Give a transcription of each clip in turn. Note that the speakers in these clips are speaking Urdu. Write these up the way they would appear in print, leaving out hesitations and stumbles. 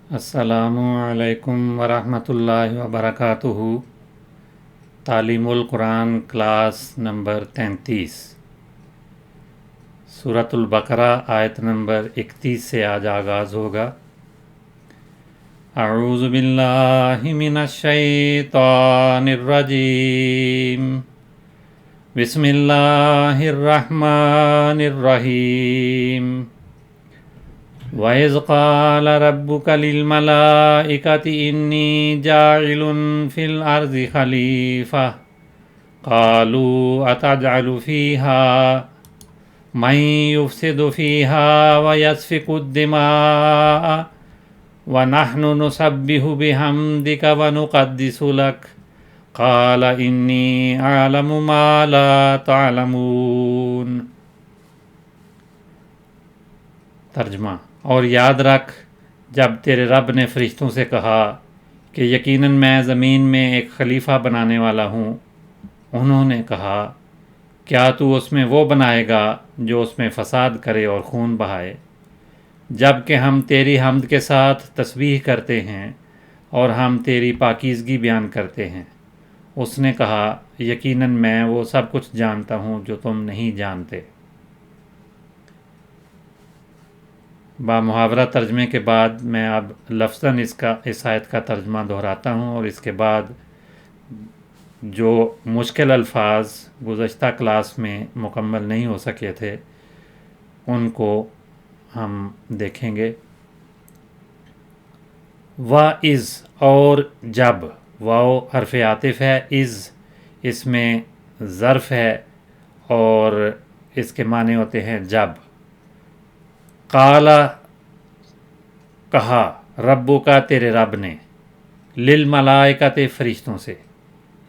السلام علیکم ورحمۃ اللہ وبرکاتہ۔ تعلیم القرآن کلاس نمبر 33، سورۃ البقرہ آیت نمبر 31 سے آج آغاز ہوگا۔ اعوذ باللہ من الشیطان الرجیم، بسم اللہ الرحمن الرحیم۔ وَإِذْ قَالَ رَبُّكَ لِلْمَلَائِكَةِ إِنِّي جَاعِلٌ فِي الْأَرْضِ خَلِيفَةً قَالُوا أَتَجْعَلُ فِيهَا مَن يُفْسِدُ فِيهَا وَيَسْفِكُ الدِّمَاءَ وَنَحْنُ نُسَبِّحُ بِحَمْدِكَ وَنُقَدِّسُ لَكَ قَالَ إِنِّي أَعْلَمُ مَا لَا تَعْلَمُونَ۔ ترجمہ: اور یاد رکھ جب تیرے رب نے فرشتوں سے کہا کہ یقیناً میں زمین میں ایک خلیفہ بنانے والا ہوں، انہوں نے کہا کیا تو اس میں وہ بنائے گا جو اس میں فساد کرے اور خون بہائے، جب کہ ہم تیری حمد کے ساتھ تسبیح کرتے ہیں اور ہم تیری پاکیزگی بیان کرتے ہیں۔ اس نے کہا یقیناً میں وہ سب کچھ جانتا ہوں جو تم نہیں جانتے۔ با محاورہ ترجمے کے بعد میں اب لفظاً اس آیت کا ترجمہ دہراتا ہوں، اور اس کے بعد جو مشکل الفاظ گزشتہ کلاس میں مکمل نہیں ہو سکے تھے ان کو ہم دیکھیں گے۔ وَإِذْ اور جب، واو حرف عاطف ہے، اس میں ظرف ہے اور اس کے معنی ہوتے ہیں جب۔ قالا کہا، ربو کا تیرے رب نے، للملائکۃ فرشتوں سے،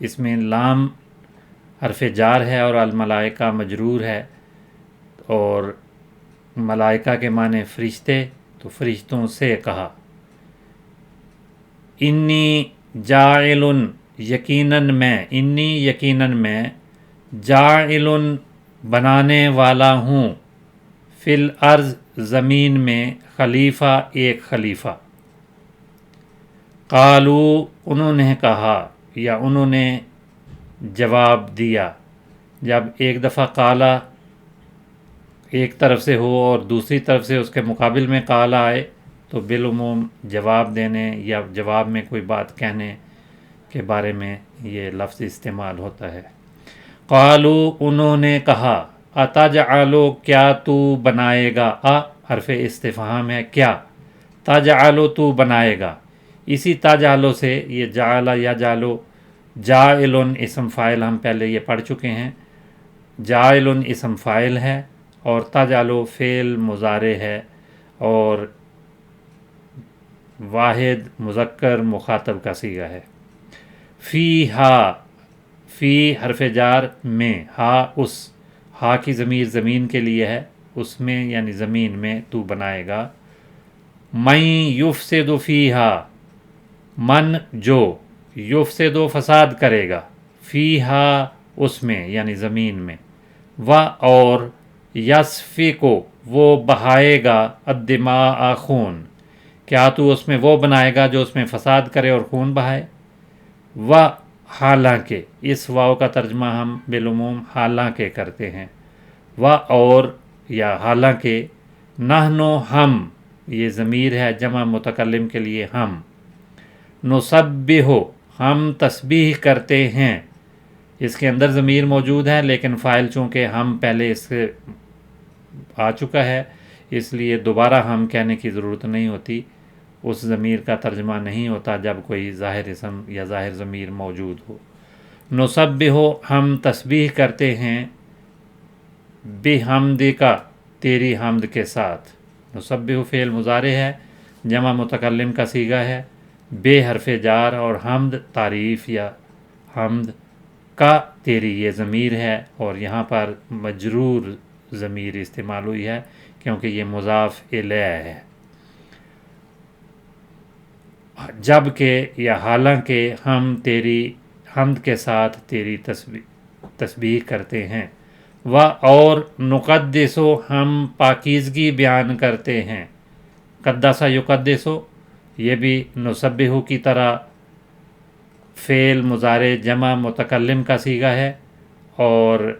اس میں لام حرف جار ہے اور الملائکہ مجرور ہے، اور ملائکہ کے معنی فرشتے، تو فرشتوں سے کہا۔ انی جاعل یقیناً میں، انی یقیناً میں، جاعل بنانے والا ہوں، فی الارض زمین میں، خلیفہ ایک خلیفہ۔ قالو انہوں نے کہا یا انہوں نے جواب دیا۔ جب ایک دفعہ قالا ایک طرف سے ہو اور دوسری طرف سے اس کے مقابل میں قالا آئے تو بالعموم جواب دینے یا جواب میں کوئی بات کہنے کے بارے میں یہ لفظ استعمال ہوتا ہے۔ قالو انہوں نے کہا، اتجعل کیا تو بنائے گا، حرف استفہام ہے، کیا، تجعل تو بنائے گا، اسی تجعل سے یہ جعل یجعل، جاعل اسم فاعل ہم پہلے یہ پڑھ چکے ہیں، جاعل اسم فاعل ہے اور تجعل فعل مضارع ہے اور واحد مذکر مخاطب کا صیغہ ہے۔ فیہا، فی حرف جار میں، ہا اس، ہا کی ضمیر زمین کے لیے ہے، اس میں یعنی زمین میں تو بنائے گا۔ من یفسد فیہا، من جو، یفسد فساد کرے گا، فیہا اس میں یعنی زمین میں، و اور، یسفک وہ بہائے گا، الدماء خون، کیا تو اس میں وہ بنائے گا جو اس میں فساد کرے اور خون بہائے۔ و حالانکہ، اس واو کا ترجمہ ہم بالعموم حالانکہ کرتے ہیں، و اور یا حالانکہ، نحن ہم، یہ ضمیر ہے جمع متکلم کے لیے ہم، نسبح ہم تسبیح کرتے ہیں، اس کے اندر ضمیر موجود ہے لیکن فاعل چونکہ ہم پہلے اس سے آ چکا ہے اس لیے دوبارہ ہم کہنے کی ضرورت نہیں ہوتی، اس ضمیر کا ترجمہ نہیں ہوتا جب کوئی ظاہر اسم یا ظاہر ضمیر موجود ہو۔ نسبح ہم تسبیح کرتے ہیں، بحمدک تیری حمد کے ساتھ، نسبح فعل مضارع ہے، جمع متکلم کا صیغہ ہے، بے حرف جار اور حمد تعریف یا حمد کا تیری یہ ضمیر ہے، اور یہاں پر مجرور ضمیر استعمال ہوئی ہے کیونکہ یہ مضاف الیہ ہے۔ جب کہ یا حالانکہ ہم تیری حمد کے ساتھ تیری تسبیح کرتے ہیں، و اور نقدسو ہم پاکیزگی بیان کرتے ہیں، قدسہ یقدسو یہ بھی نسبح کی طرح فعل مضارع جمع متکلم کا صیغہ ہے، اور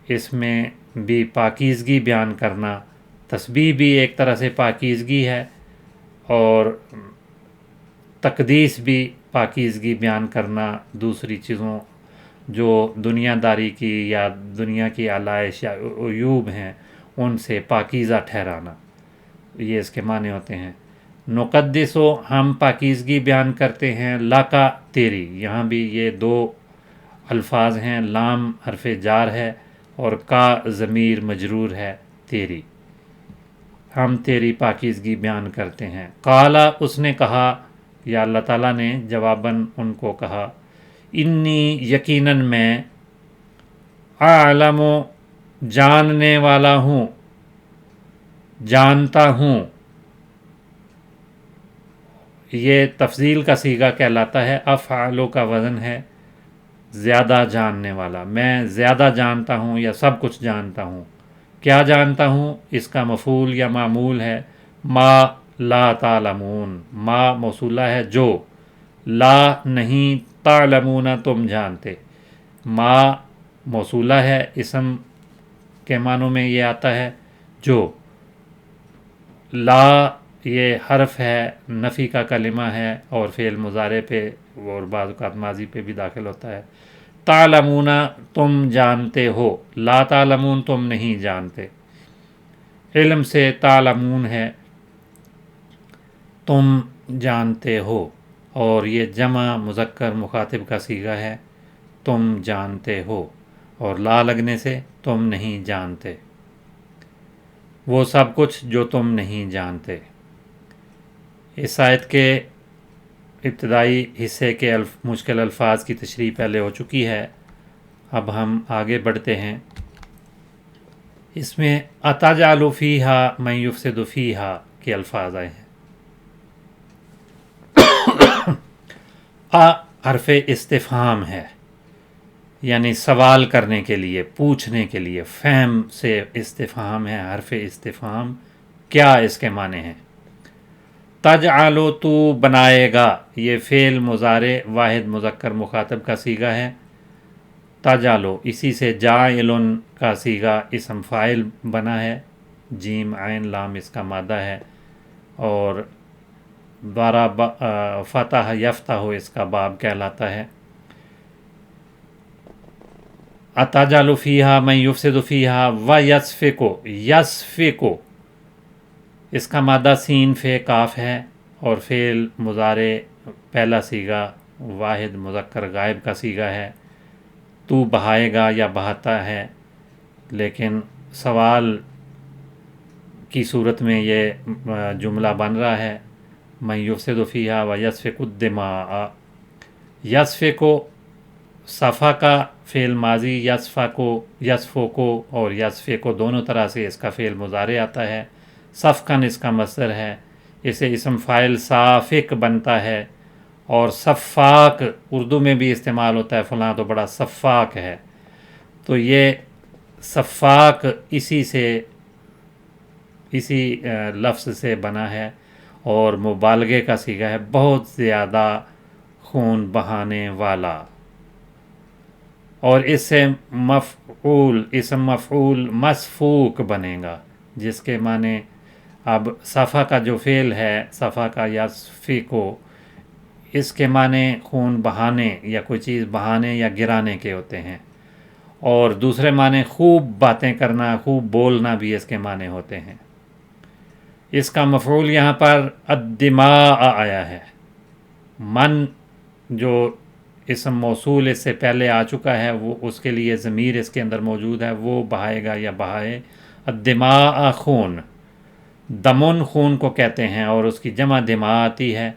اس میں بھی پاکیزگی بیان کرنا، تسبیح بھی ایک طرح سے پاکیزگی ہے، اور تقدیس بھی پاکیزگی بیان کرنا، دوسری چیزوں جو دنیا داری کی یا دنیا کی علائش یا عیوب ہیں ان سے پاکیزہ ٹھہرانا، یہ اس کے معنی ہوتے ہیں۔ نقدس و ہم پاکیزگی بیان کرتے ہیں، لاکا تیری، یہاں بھی یہ دو الفاظ ہیں، لام حرف جار ہے اور کا ضمیر مجرور ہے، تیری، ہم تیری پاکیزگی بیان کرتے ہیں۔ قالا، اس نے کہا، یا اللہ تعالیٰ نے جواباً ان کو کہا، انی، یقیناً میں، اعلم، جاننے والا ہوں، جانتا ہوں، یہ تفضیل کا صیغہ کہلاتا ہے، افعلو کا وزن ہے زیادہ جاننے والا، میں زیادہ جانتا ہوں یا سب کچھ جانتا ہوں۔ کیا جانتا ہوں؟ اس کا مفعول یا معمول ہے ما لا تعلمون، ما موصولہ ہے جو، لا نہیں، تعلمون تم جانتے، ما موصولہ ہے، اسم کے معنوں میں یہ آتا ہے جو، لا یہ حرف ہے، نفی کا کلمہ ہے اور فعل مضارع پہ اور بعض اوقات ماضی پہ بھی داخل ہوتا ہے۔ تعلمون تم جانتے ہو، لا تعلمون تم نہیں جانتے، علم سے تعلمون ہے تم جانتے ہو، اور یہ جمع مذکر مخاطب کا صیغہ ہے، تم جانتے ہو، اور لا لگنے سے تم نہیں جانتے، وہ سب کچھ جو تم نہیں جانتے۔ اس آیت کے ابتدائی حصے کے مشکل الفاظ کی تشریح پہلے ہو چکی ہے، اب ہم آگے بڑھتے ہیں۔ اس میں اتجعل فیہا من یفسد فیہا کے الفاظ آئے ہیں۔ حرف استفہام ہے، یعنی سوال کرنے کے لیے، پوچھنے کے لیے، فہم سے استفہام ہے، حرف استفہام، کیا اس کے معنی ہیں؟ تجعل، تو بنائے گا، یہ فعل مضارع واحد مذکر مخاطب کا صیغہ ہے، تجعل اسی سے جاعل کا صیغہ اسم فاعل بنا ہے، جیم عین لام اس کا مادہ ہے، اور ضرب فتح یفتح اس کا باب کہلاتا ہے۔ اتجعل فیہا من یفسد فیہا ویسفک، یسفک اس کا مادہ سین فے کاف ہے، اور فعل مضارع پہلا صیغہ واحد مذکر غائب کا صیغہ ہے، تو بہائے گا یا بہاتا ہے، لیکن سوال کی صورت میں یہ جملہ بن رہا ہے، من یفسد فیہا ویسفک الدماء، یسفک صفا کا فعل ماضی، یسفو کو اور یسفے کو دونوں طرح سے اس کا فعل مضارع آتا ہے، صفقن اس کا مصدر ہے، اسے اسم فاعل صافق بنتا ہے، اور صفاق اردو میں بھی استعمال ہوتا ہے، فلاں تو بڑا صفاق ہے، تو یہ صفاق اسی لفظ سے بنا ہے اور مبالغے کا صیغہ ہے، بہت زیادہ خون بہانے والا، اور اس سے مفعول، اسم مفعول مسفوک بنے گا، جس کے معنی اب صفا کا جو فعل ہے، صفا کا یسفیکو، اس کے معنی خون بہانے یا کوئی چیز بہانے یا گرانے کے ہوتے ہیں، اور دوسرے معنی خوب باتیں کرنا، خوب بولنا بھی اس کے معنی ہوتے ہیں۔ اس کا مفعول یہاں پر الدماء آیا ہے، من جو اسم موصول اس سے پہلے آ چکا ہے، وہ اس کے لیے ضمیر اس کے اندر موجود ہے، وہ بہائے گا یا بہائے، الدماء خون، دمن خون کو کہتے ہیں اور اس کی جمع دماء آتی ہے،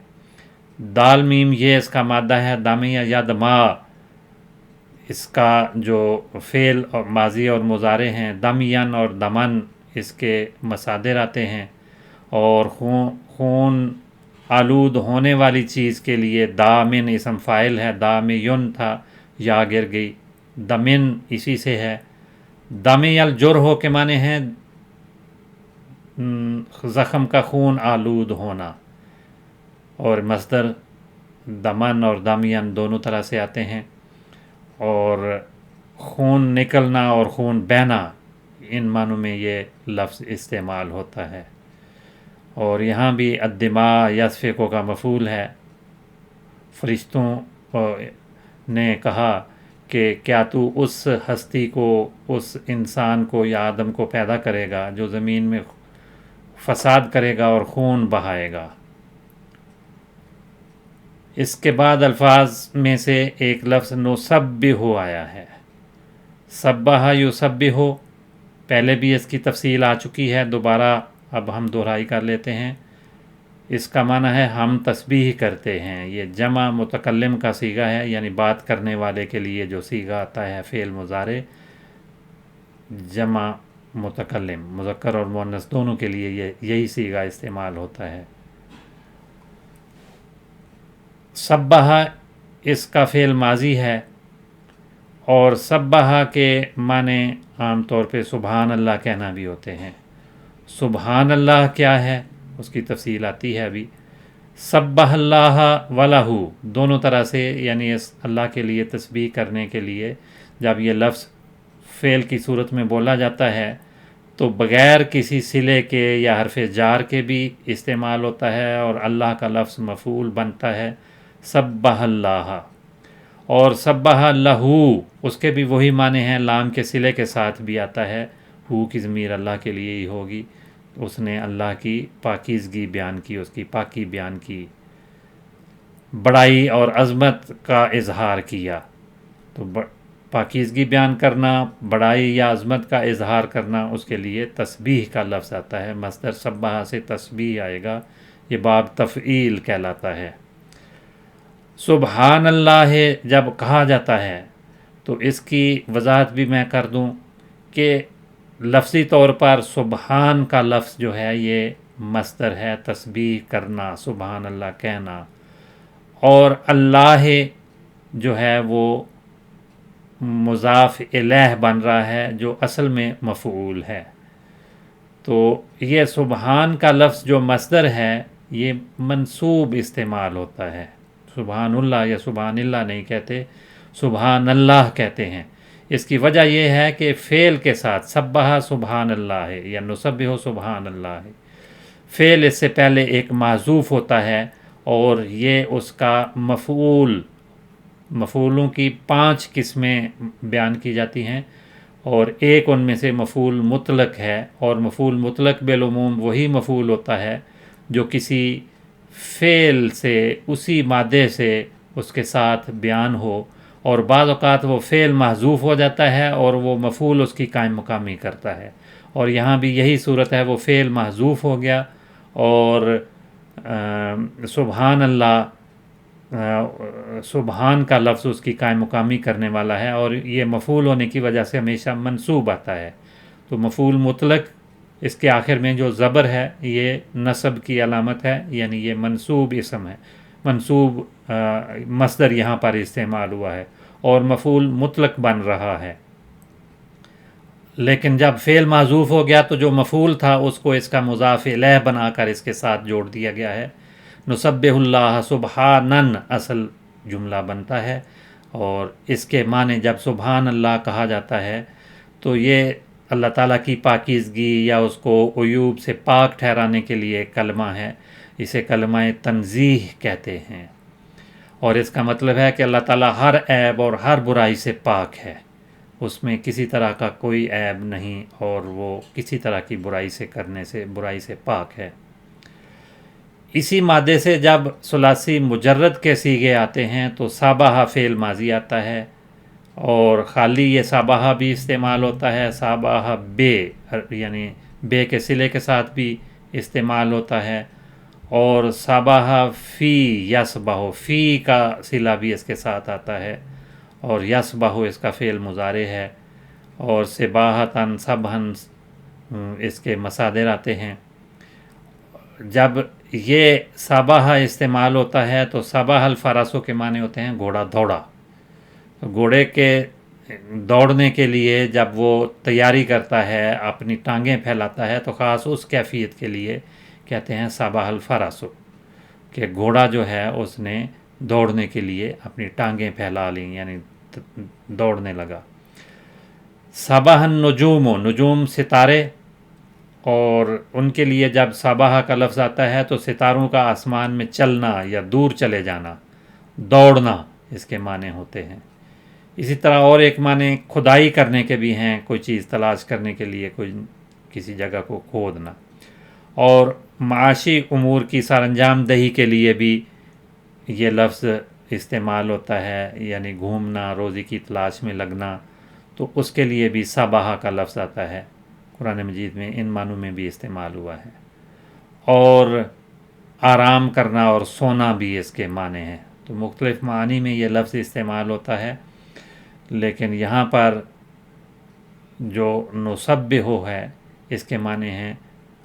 دال میم یہ اس کا مادہ ہے، دامیہ یا دما، اس کا جو فعل اور ماضی اور مضارع ہیں، دمین اور دمن اس کے مصادر آتے ہیں، اور خون آلود ہونے والی چیز کے لیے دامن اسم فاعل ہے، دامین تھا، یا گر گئی، دمن اسی سے ہے، دمی الجرح کے معنی ہیں زخم کا خون آلود ہونا، اور مصدر دمن اور دامین دونوں طرح سے آتے ہیں، اور خون نکلنا اور خون بہنا ان معنوں میں یہ لفظ استعمال ہوتا ہے۔ اور یہاں بھی الدماء یسفکو کا مفعول ہے۔ فرشتوں نے کہا کہ کیا تو اس ہستی کو، اس انسان کو یا آدم کو پیدا کرے گا جو زمین میں فساد کرے گا اور خون بہائے گا۔ اس کے بعد الفاظ میں سے ایک لفظ نسبح آیا ہے۔ سبح یسبح، پہلے بھی اس کی تفصیل آ چکی ہے، دوبارہ اب ہم دہرائی کر لیتے ہیں۔ اس کا معنی ہے ہم تسبیح کرتے ہیں۔ یہ جمع متکلم کا صیغہ ہے، یعنی بات کرنے والے کے لیے جو صیغہ آتا ہے فعل مضارع، جمع متکلم مذکر اور مؤنث دونوں کے لیے یہی صیغہ استعمال ہوتا ہے۔ سبح اس کا فعل ماضی ہے، اور سبح کے معنی عام طور پہ سبحان اللہ کہنا بھی ہوتے ہیں۔ سبحان اللہ کیا ہے اس کی تفصیل آتی ہے ابھی۔ سبح اللہ ولہ دونوں طرح سے، یعنی اس اللہ کے لیے تسبیح کرنے کے لیے جب یہ لفظ فعل کی صورت میں بولا جاتا ہے تو بغیر کسی صلے کے یا حرف جار کے بھی استعمال ہوتا ہے، اور اللہ کا لفظ مفعول بنتا ہے سبح اللہ۔ اور سبح لہو اس کے بھی وہی معنی ہیں، لام کے صلے کے ساتھ بھی آتا ہے، ہو کی ضمیر اللہ کے لیے ہی ہوگی، اس نے اللہ کی پاکیزگی بیان کی، اس کی پاکی بیان کی، بڑائی اور عظمت کا اظہار کیا۔ تو پاکیزگی بیان کرنا، بڑائی یا عظمت کا اظہار کرنا، اس کے لیے تسبیح کا لفظ آتا ہے۔ مصدر سبح سے تسبیح آئے گا، یہ باب تفعیل کہلاتا ہے۔ سبحان اللہ جب کہا جاتا ہے تو اس کی وضاحت بھی میں کر دوں کہ لفظی طور پر سبحان کا لفظ جو ہے یہ مصدر ہے، تسبیح کرنا، سبحان اللہ کہنا، اور اللہ جو ہے وہ مضاف الیہ بن رہا ہے جو اصل میں مفعول ہے۔ تو یہ سبحان کا لفظ جو مصدر ہے یہ منصوب استعمال ہوتا ہے، سبحان اللہ یا سبحان اللہ نہیں کہتے، سبحان اللہ کہتے ہیں۔ اس کی وجہ یہ ہے کہ فعل کے ساتھ سبح سبحان اللہ ہے یا نسبح سبحان اللہ ہے، فعل اس سے پہلے ایک محذوف ہوتا ہے، اور یہ اس کا مفعولوں کی 5 قسمیں بیان کی جاتی ہیں، اور ایک ان میں سے مفعول مطلق ہے، اور مفعول مطلق بالعموم وہی مفعول ہوتا ہے جو کسی فعل سے، اسی مادے سے اس کے ساتھ بیان ہو، اور بعض اوقات وہ فعل محذوف ہو جاتا ہے اور وہ مفعول اس کی قائم مقامی کرتا ہے، اور یہاں بھی یہی صورت ہے، وہ فعل محذوف ہو گیا اور سبحان اللہ سبحان کا لفظ اس کی قائم مقامی کرنے والا ہے، اور یہ مفعول ہونے کی وجہ سے ہمیشہ منصوب آتا ہے۔ تو مفعول مطلق اس کے آخر میں جو زبر ہے یہ نصب کی علامت ہے، یعنی یہ منصوب اسم ہے، منصوب مصدر یہاں پر استعمال ہوا ہے اور مفعول مطلق بن رہا ہے۔ لیکن جب فعل معذوف ہو گیا تو جو مفعول تھا اس کو اس کا مضاف الیہ بنا کر اس کے ساتھ جوڑ دیا گیا ہے۔ نسبح اللہ سبحانن اصل جملہ بنتا ہے، اور اس کے معنی جب سبحان اللہ کہا جاتا ہے تو یہ اللہ تعالیٰ کی پاکیزگی یا اس کو عیوب سے پاک ٹھہرانے کے لیے کلمہ ہے، اسے کلمہ تنزیہ کہتے ہیں، اور اس کا مطلب ہے کہ اللہ تعالیٰ ہر عیب اور ہر برائی سے پاک ہے، اس میں کسی طرح کا کوئی عیب نہیں، اور وہ کسی طرح کی برائی سے پاک ہے۔ اسی مادے سے جب ثلاثی مجرد کے صیغے آتے ہیں تو سابہ فعل ماضی آتا ہے، اور خالی یہ سابہ بھی استعمال ہوتا ہے، سابہ بے یعنی بے کے صلے کے ساتھ بھی استعمال ہوتا ہے، اور سابہ فی یسبہ فی کا صلہ بھی اس کے ساتھ آتا ہے، اور یسبہ اس کا فعل مضارع ہے، اور سباحتاً سبحن اس کے مصادر آتے ہیں۔ جب یہ سابہ استعمال ہوتا ہے تو سابہ الفراسو کے معنی ہوتے ہیں گھوڑا دوڑا، تو گھوڑے کے دوڑنے کے لیے جب وہ تیاری کرتا ہے، اپنی ٹانگیں پھیلاتا ہے، تو خاص اس کیفیت کے لیے کہتے ہیں سابہ الفراسو۔ کہ گھوڑا جو ہے اس نے دوڑنے کے لیے اپنی ٹانگیں پھیلا لیں، یعنی دوڑنے لگا۔ صباح النجوم، نجوم ستارے، اور ان کے لیے جب صباح کا لفظ آتا ہے تو ستاروں کا آسمان میں چلنا یا دور چلے جانا، دوڑنا اس کے معنی ہوتے ہیں۔ اسی طرح اور ایک معنی کھدائی کرنے کے بھی ہیں، کوئی چیز تلاش کرنے کے لیے، کوئی کسی جگہ کو کھودنا، اور معاشی امور کی سر انجام دہی کے لیے بھی یہ لفظ استعمال ہوتا ہے، یعنی گھومنا، روزی کی تلاش میں لگنا، تو اس کے لیے بھی صباح کا لفظ آتا ہے، قرآن مجید میں ان معنوں میں بھی استعمال ہوا ہے۔ اور آرام کرنا اور سونا بھی اس کے معنی ہیں، تو مختلف معنی میں یہ لفظ استعمال ہوتا ہے، لیکن یہاں پر جو نسبح ہے اس کے معنی ہیں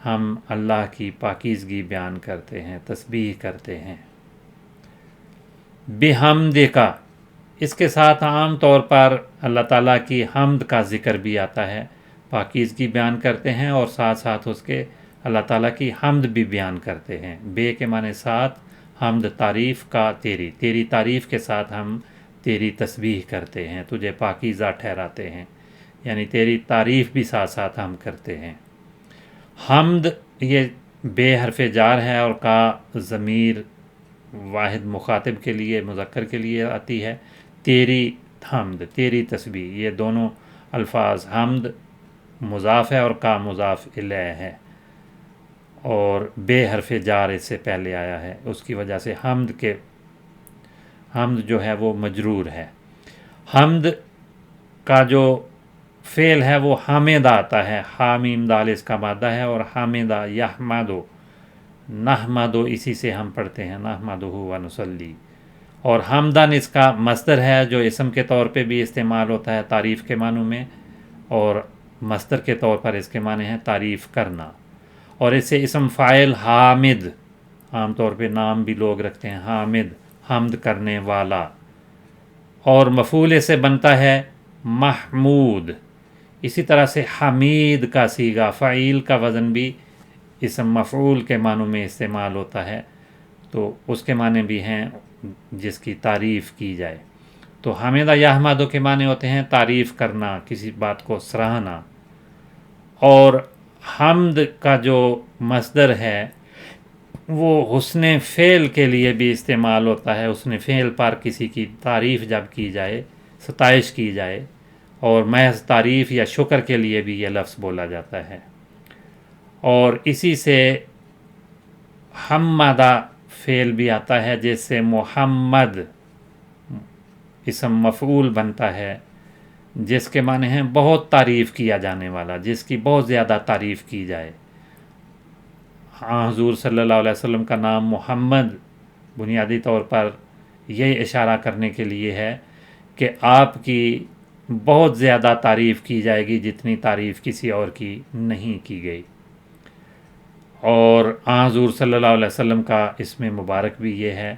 ہم اللہ کی پاکیزگی بیان کرتے ہیں، تسبیح کرتے ہیں۔ بحمد کا، اس کے ساتھ عام طور پر اللہ تعالیٰ کی حمد کا ذکر بھی آتا ہے، پاکیزگی بیان کرتے ہیں اور ساتھ ساتھ اس کے اللہ تعالیٰ کی حمد بھی بیان کرتے ہیں۔ بے کے معنی ساتھ، حمد تعریف کا، تیری تعریف کے ساتھ ہم تیری تسبیح کرتے ہیں، تجھے پاکیزہ ٹھہراتے ہیں، یعنی تیری تعریف بھی ساتھ ساتھ ہم کرتے ہیں۔ حمد یہ بے حرف جار ہے اور کا ضمیر واحد مخاطب کے لیے، مذکر کے لیے آتی ہے۔ تیری حمد، تیری تسبیح، یہ دونوں الفاظ، حمد مضاف ہے اور کا مضاف الیہ ہے، اور بے حرف جار اس سے پہلے آیا ہے، اس کی وجہ سے حمد جو ہے وہ مجرور ہے۔ حمد کا جو فعل ہے وہ حامدہ آتا ہے، حامیم دال اس کا مادہ ہے، اور حامدہ یحمدو، نحمدو اسی سے ہم پڑھتے ہیں، نحمدہ و نصلی، اور حمدن اس کا مصدر ہے جو اسم کے طور پہ بھی استعمال ہوتا ہے تعریف کے معنوں میں، اور مصدر کے طور پر اس کے معنی ہے تعریف کرنا، اور اس سے اسم فاعل حامد، عام طور پہ نام بھی لوگ رکھتے ہیں، حامد حمد کرنے والا، اور مفعول سے بنتا ہے محمود۔ اسی طرح سے حمید کا صیغہ، فعیل کا وزن بھی اسم مفعول کے معنوں میں استعمال ہوتا ہے، تو اس کے معنی بھی ہیں جس کی تعریف کی جائے۔ تو حمیدہ یحمدو کے معنی ہوتے ہیں تعریف کرنا، کسی بات کو سراہنا، اور حمد کا جو مصدر ہے وہ حسن فعل کے لیے بھی استعمال ہوتا ہے، حسن فعل پر کسی کی تعریف جب کی جائے، ستائش کی جائے، اور محض تعریف یا شکر کے لیے بھی یہ لفظ بولا جاتا ہے۔ اور اسی سے حمدہ فعل بھی آتا ہے، جس سے محمد اسم مفعول بنتا ہے، جس کے معنی ہیں بہت تعریف کیا جانے والا، جس کی بہت زیادہ تعریف کی جائے۔ حضور صلی اللہ علیہ وسلم کا نام محمد بنیادی طور پر یہ اشارہ کرنے کے لیے ہے کہ آپ کی بہت زیادہ تعریف کی جائے گی جتنی تعریف کسی اور کی نہیں کی گئی، اور حضور صلی اللہ علیہ وسلم کا اسم مبارک بھی یہ ہے،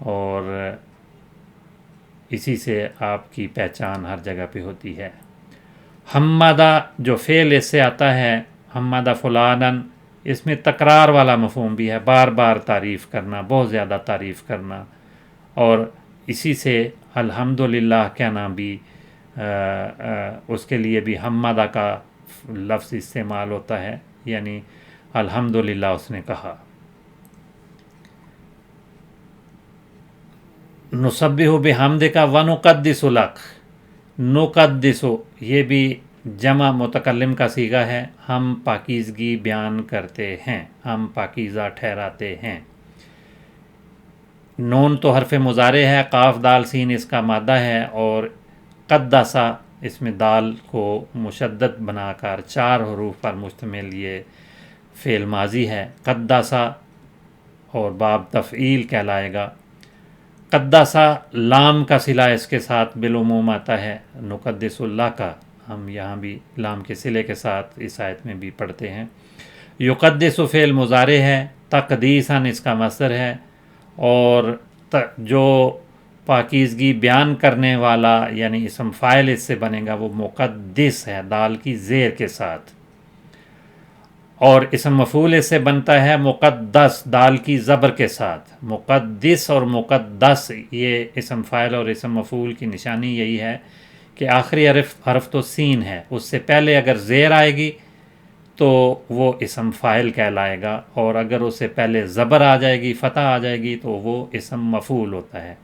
اور اسی سے آپ کی پہچان ہر جگہ پہ ہوتی ہے۔ حمدہ جو فعل اس سے آتا ہے، حمدہ فلانن، اس میں تکرار والا مفہوم بھی ہے، بار بار تعریف کرنا، بہت زیادہ تعریف کرنا، اور اسی سے الحمدللہ کہنا بھی اس کے لیے بھی حمدہ کا لفظ استعمال ہوتا ہے، یعنی الحمدللہ اس نے کہا۔ نسبح بحمد کا ونقدس لک، نقدس یہ بھی جمع متکلم کا صیغہ ہے، ہم پاکیزگی بیان کرتے ہیں، ہم پاکیزہ ٹھہراتے ہیں۔ نون تو حرف مضارع ہے، قاف دال سین اس کا مادہ ہے، اور قدسہ اس میں دال کو مشدد بنا کر 4 حروف پر مشتمل یہ فعل ماضی ہے، قدسہ، اور باب تفعیل کہلائے گا۔ قدسہ لام کا صلہ اس کے ساتھ بالعموم آتا ہے، نقدس اللہ کا ہم یہاں بھی لام کے صلے کے ساتھ اس آیت میں بھی پڑھتے ہیں۔ یقدس فعل مضارع ہے، تقدیساً اس کا مصدر ہے، اور جو پاکیزگی بیان کرنے والا یعنی اسم فاعل اس سے بنے گا وہ مقدس ہے، دال کی زیر کے ساتھ، اور اسم مفعول اس سے بنتا ہے مقدس، دال کی زبر کے ساتھ، مقدس اور مقدس، یہ اسم فاعل اور اسم مفعول کی نشانی یہی ہے کہ آخری حرف تو سین ہے، اس سے پہلے اگر زیر آئے گی تو وہ اسم فاعل کہلائے گا، اور اگر اس سے پہلے زبر آ جائے گی، فتح آ جائے گی، تو وہ اسم مفعول ہوتا ہے۔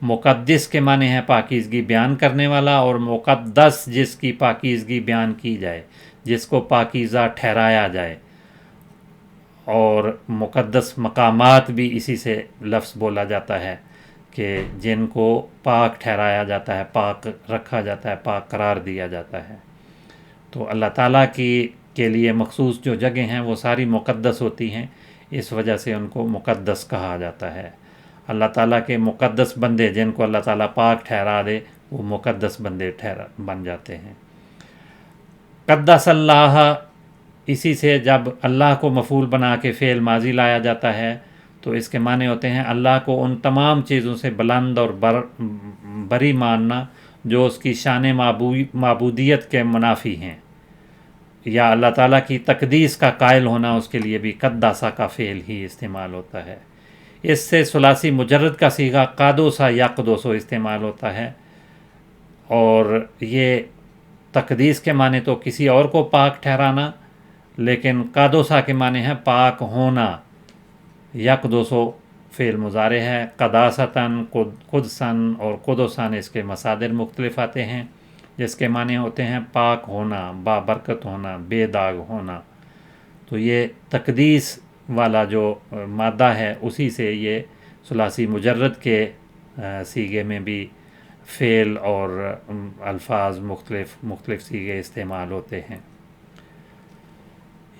مقدس کے معنی ہے پاکیزگی بیان کرنے والا، اور مقدس جس کی پاکیزگی بیان کی جائے، جس کو پاکیزہ ٹھہرایا جائے، اور مقدس مقامات بھی اسی سے لفظ بولا جاتا ہے کہ جن کو پاک ٹھہرایا جاتا ہے، پاک رکھا جاتا ہے، پاک قرار دیا جاتا ہے۔ تو اللہ تعالیٰ کے لیے مخصوص جو جگہیں ہیں وہ ساری مقدس ہوتی ہیں، اس وجہ سے ان کو مقدس کہا جاتا ہے۔ اللہ تعالیٰ کے مقدس بندے جن کو اللہ تعالیٰ پاک ٹھہرا دے وہ مقدس بندے بن جاتے ہیں۔ قدس اللہ، اسی سے جب اللہ کو مفعول بنا کے فعل ماضی لایا جاتا ہے تو اس کے معنی ہوتے ہیں اللہ کو ان تمام چیزوں سے بلند اور بری ماننا جو اس کی شان معبودیت کے منافی ہیں، یا اللہ تعالیٰ کی تقدیس کا قائل ہونا، اس کے لیے بھی قداسہ کا فعل ہی استعمال ہوتا ہے۔ اس سے ثلاثی مجرد کا صیغہ قادوسا یا قدوسو استعمال ہوتا ہے، اور یہ تقدیس کے معنی تو کسی اور کو پاک ٹھہرانا، لیکن قادوسا کے معنی ہے پاک ہونا۔ یقدوسو فعل مضارع ہے، قداستاً، قدسن اور قدسن اس کے مصادر مختلف آتے ہیں، جس کے معنی ہوتے ہیں پاک ہونا، بابرکت ہونا، بے داغ ہونا۔ تو یہ تقدیس والا جو مادہ ہے اسی سے یہ ثلاثی مجرد کے صیغے میں بھی فعل اور الفاظ مختلف صیغے استعمال ہوتے ہیں۔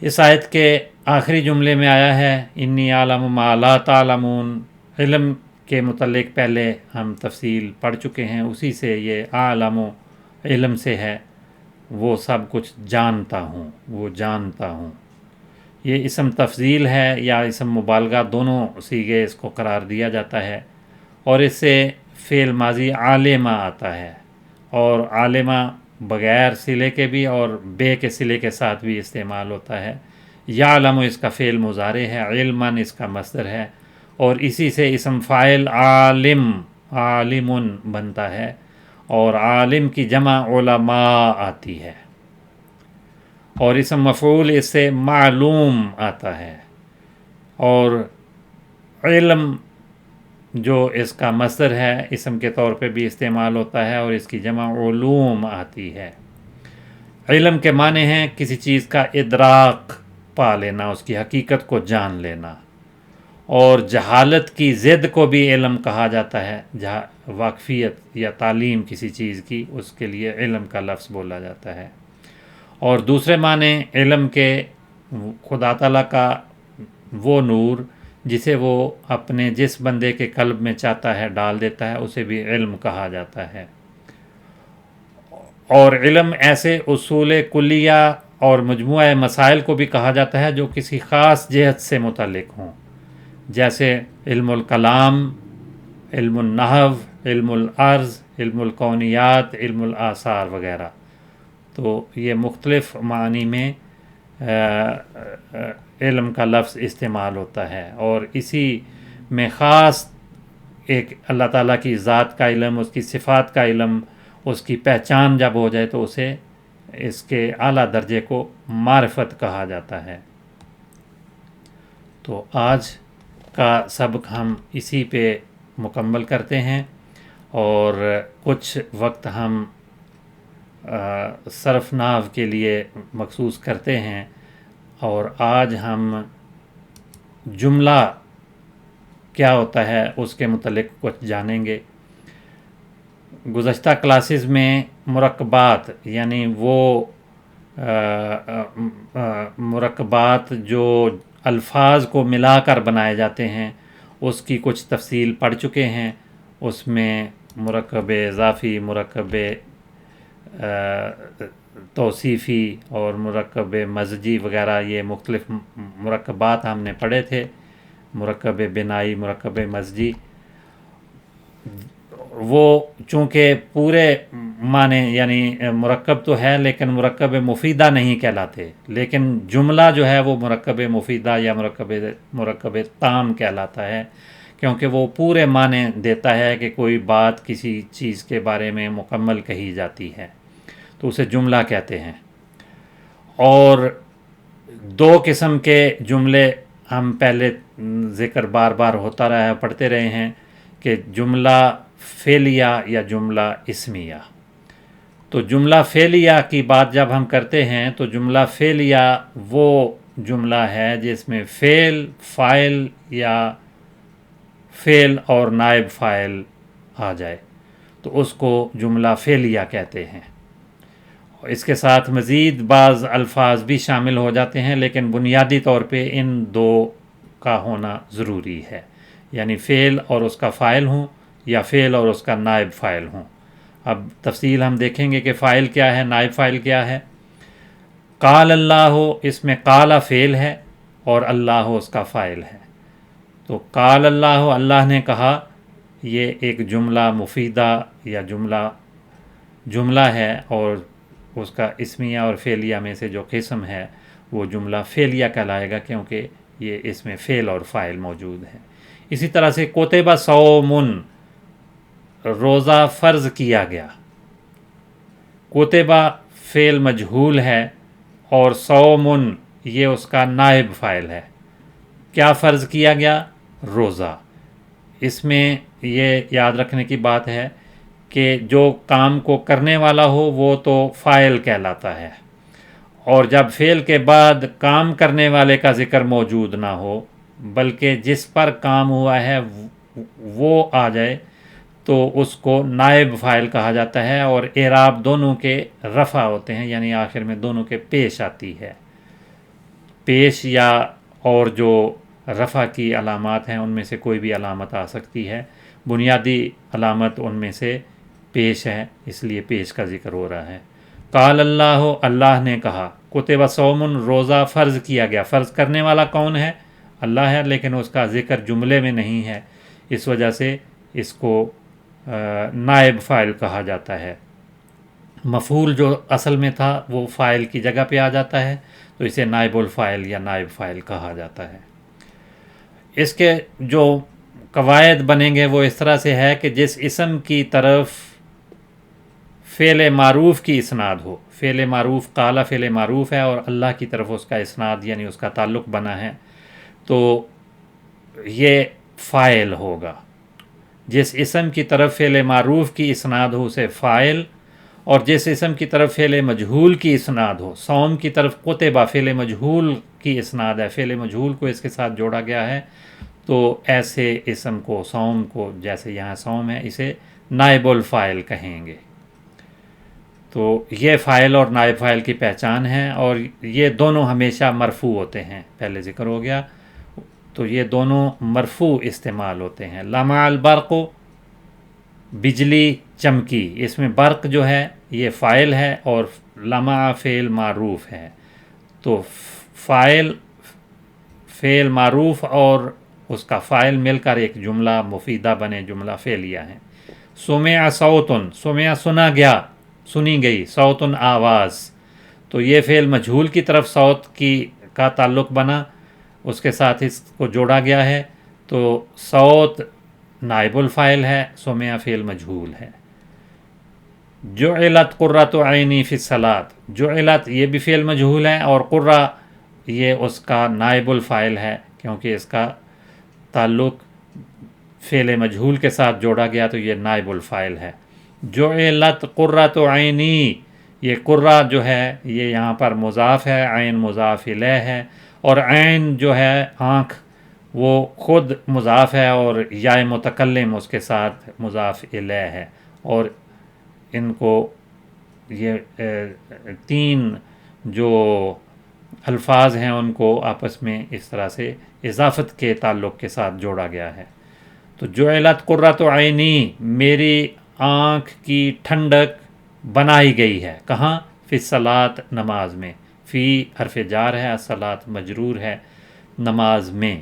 اس آیت کے آخری جملے میں آیا ہے انی اعلم ما لا تعلمون، علم کے متعلق پہلے ہم تفصیل پڑھ چکے ہیں، اسی سے یہ اعلم علم سے ہے، وہ سب کچھ جانتا ہوں، وہ جانتا ہوں۔ یہ اسم تفضیل ہے یا اسم مبالغہ، دونوں صیغے اس کو قرار دیا جاتا ہے، اور اس سے فعل ماضی عالمہ آتا ہے، اور عالمہ بغیر صلے کے بھی اور بے کے صلے کے ساتھ بھی استعمال ہوتا ہے۔ یعلم اس کا فعل مضارع ہے، علماً اس کا مصدر ہے، اور اسی سے اسم فاعل عالم، عالمن بنتا ہے، اور عالم کی جمع علماء آتی ہے، اور اسم مفعول اس سے معلوم آتا ہے، اور علم جو اس کا مصدر ہے اسم کے طور پہ بھی استعمال ہوتا ہے، اور اس کی جمع علوم آتی ہے۔ علم کے معنی ہیں کسی چیز کا ادراک پا لینا، اس کی حقیقت کو جان لینا، اور جہالت کی ضد کو بھی علم کہا جاتا ہے، واقفیت یا تعلیم کسی چیز کی، اس کے لیے علم کا لفظ بولا جاتا ہے۔ اور دوسرے معنی علم کے خدا تعالیٰ کا وہ نور جسے وہ اپنے جس بندے کے قلب میں چاہتا ہے ڈال دیتا ہے، اسے بھی علم کہا جاتا ہے۔ اور علم ایسے اصول کلیہ اور مجموعہ مسائل کو بھی کہا جاتا ہے جو کسی خاص جہت سے متعلق ہوں، جیسے علم الکلام، علم النحو، علم العرض، علم الکونیات، علم الآثار وغیرہ۔ تو یہ مختلف معنی میں علم کا لفظ استعمال ہوتا ہے، اور اسی میں خاص ایک اللہ تعالیٰ کی ذات کا علم، اس کی صفات کا علم، اس کی پہچان جب ہو جائے تو اسے اس کے اعلیٰ درجے کو معرفت کہا جاتا ہے۔ تو آج کا سبق ہم اسی پہ مکمل کرتے ہیں، اور کچھ وقت ہم صرف نحو کے لیے مخصوص کرتے ہیں، اور آج ہم جملہ کیا ہوتا ہے اس کے متعلق کچھ جانیں گے۔ گزشتہ کلاسز میں مرکبات، یعنی وہ مرکبات جو الفاظ کو ملا کر بنائے جاتے ہیں، اس کی کچھ تفصیل پڑھ چکے ہیں۔ اس میں مرکب اضافی، مرکب توصیفی اور مرکب مزجی وغیرہ، یہ مختلف مرکبات ہم نے پڑھے تھے، مرکب بنائی، مرکب مزجی۔ وہ چونکہ پورے معنی یعنی مرکب تو ہے لیکن مرکب مفیدہ نہیں کہلاتے، لیکن جملہ جو ہے وہ مرکب مفیدہ یا مرکب تام کہلاتا ہے، کیونکہ وہ پورے معنی دیتا ہے کہ کوئی بات کسی چیز کے بارے میں مکمل کہی جاتی ہے، تو اسے جملہ کہتے ہیں۔ اور دو قسم کے جملے ہم پہلے ذکر بار بار ہوتا رہا ہے، پڑھتے رہے ہیں کہ جملہ فعلیہ یا جملہ اسمیہ۔ تو جملہ فعلیہ کی بات جب ہم کرتے ہیں تو جملہ فعلیہ وہ جملہ ہے جس میں فعل، فاعل یا فعل اور نائب فاعل آ جائے، تو اس کو جملہ فعلیہ کہتے ہیں۔ اس کے ساتھ مزید بعض الفاظ بھی شامل ہو جاتے ہیں، لیکن بنیادی طور پہ ان دو کا ہونا ضروری ہے، یعنی فعل اور اس کا فاعل ہوں یا فعل اور اس کا نائب فاعل ہوں۔ اب تفصیل ہم دیکھیں گے کہ فاعل کیا ہے، نائب فاعل کیا ہے۔ قال اللہ، اس میں قال فعل ہے اور اللہ اس کا فاعل ہے۔ تو قال اللہ، اللہ نے کہا، یہ ایک جملہ مفیدہ یا جملہ ہے، اور اس کا اسمیہ اور فعلیہ میں سے جو قسم ہے وہ جملہ فعلیہ کہلائے گا، کیونکہ یہ اس میں فعل اور فاعل موجود ہے۔ اسی طرح سے کتب صوم، روزہ فرض کیا گیا۔ کتبہ فعل مجہول ہے اور صوم یہ اس کا نائب فاعل ہے۔ کیا فرض کیا گیا؟ روزہ۔ اس میں یہ یاد رکھنے کی بات ہے کہ جو کام کو کرنے والا ہو وہ تو فاعل کہلاتا ہے، اور جب فعل کے بعد کام کرنے والے کا ذکر موجود نہ ہو بلکہ جس پر کام ہوا ہے وہ آ جائے تو اس کو نائب فاعل کہا جاتا ہے، اور اعراب دونوں کے رفع ہوتے ہیں، یعنی آخر میں دونوں کے پیش آتی ہے۔ پیش یا اور جو رفع کی علامات ہیں ان میں سے کوئی بھی علامت آ سکتی ہے، بنیادی علامت ان میں سے پیش ہے، اس لیے پیش کا ذکر ہو رہا ہے۔ قال اللہ، اللہ نے کہا، کتب صوم، روزہ فرض کیا گیا۔ فرض کرنے والا کون ہے؟ اللہ ہے، لیکن اس کا ذکر جملے میں نہیں ہے، اس وجہ سے اس کو نائب فاعل کہا جاتا ہے۔ مفعول جو اصل میں تھا وہ فاعل کی جگہ پہ آ جاتا ہے، تو اسے نائب الفاعل یا نائب فاعل کہا جاتا ہے۔ اس کے جو قواعد بنیں گے وہ اس طرح سے ہے کہ جس اسم کی طرف فعل معروف کی اسناد ہو، فعل معروف قال فعل معروف ہے اور اللہ کی طرف اس کا اسناد یعنی اس کا تعلق بنا ہے، تو یہ فاعل ہوگا۔ جس اسم کی طرف فعل معروف کی اسناد ہو اسے فاعل، اور جس اسم کی طرف فعل مجہول کی اسناد ہو، صوم کی طرف کتبہ فعل مجہول کی اسناد ہے، فعل مجہول کو اس کے ساتھ جوڑا گیا ہے، تو ایسے اسم کو، صوم کو، جیسے یہاں صوم ہے، اسے نائب الفاعل کہیں گے۔ تو یہ فاعل اور نائب فاعل کی پہچان ہے، اور یہ دونوں ہمیشہ مرفوع ہوتے ہیں، پہلے ذکر ہو گیا، تو یہ دونوں مرفوع استعمال ہوتے ہیں۔ لمع البرق، بجلی چمکی، اس میں برق جو ہے یہ فاعل ہے اور لمع فعل معروف ہے، تو فعل معروف اور اس کا فاعل مل کر ایک جملہ مفیدہ بنے، جملہ فعلیہ ہے۔ سمع صوتن، سمع سنا گیا، سنی گئی، صوتن آواز، تو یہ فعل مجہول کی طرف صوت کا تعلق بنا، اس کے ساتھ اس کو جوڑا گیا ہے، تو صوت نائب الفاعل ہے، سمع فعل مجہول ہے۔ جعلت قرۃ عینی فی الصلاۃ، جعلت یہ بھی فعل مجہول ہے اور قرہ یہ اس کا نائب الفاعل ہے، کیونکہ اس کا تعلق فعل مجہول کے ساتھ جوڑا گیا تو یہ نائب الفاعل ہے۔ جعلت قرۃ عینی، یہ قرہ جو ہے یہ یہاں پر مضاف ہے، عین مضاف الیہ ہے، اور عین جو ہے آنکھ وہ خود مضاف ہے اور یا متکلم اس کے ساتھ مضاف الیہ ہے، اور ان کو یہ تین جو الفاظ ہیں ان کو آپس میں اس طرح سے اضافت کے تعلق کے ساتھ جوڑا گیا ہے۔ تو جعلت قرۃ عینی، میری آنکھ کی ٹھنڈک بنائی گئی ہے، کہاں؟ فی الصلاۃ، نماز میں، فی حرف جار ہے، الصلاۃ مجرور ہے، نماز میں،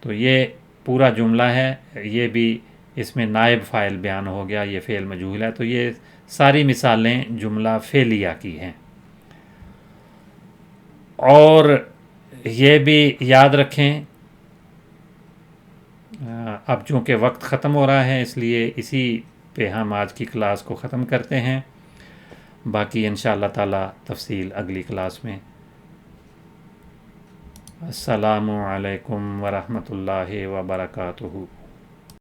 تو یہ پورا جملہ ہے، یہ بھی اس میں نائب فاعل بیان ہو گیا، یہ فعل مجہول ہے. تو یہ ساری مثالیں جملہ فعلیہ کی ہیں. اور یہ بھی یاد رکھیں، اب چونکہ وقت ختم ہو رہا ہے اس لیے اسی پہ ہم آج کی کلاس کو ختم کرتے ہیں. باقی انشاءاللہ تعالی تفصیل اگلی کلاس میں. السلام علیکم ورحمۃ اللہ وبرکاتہ.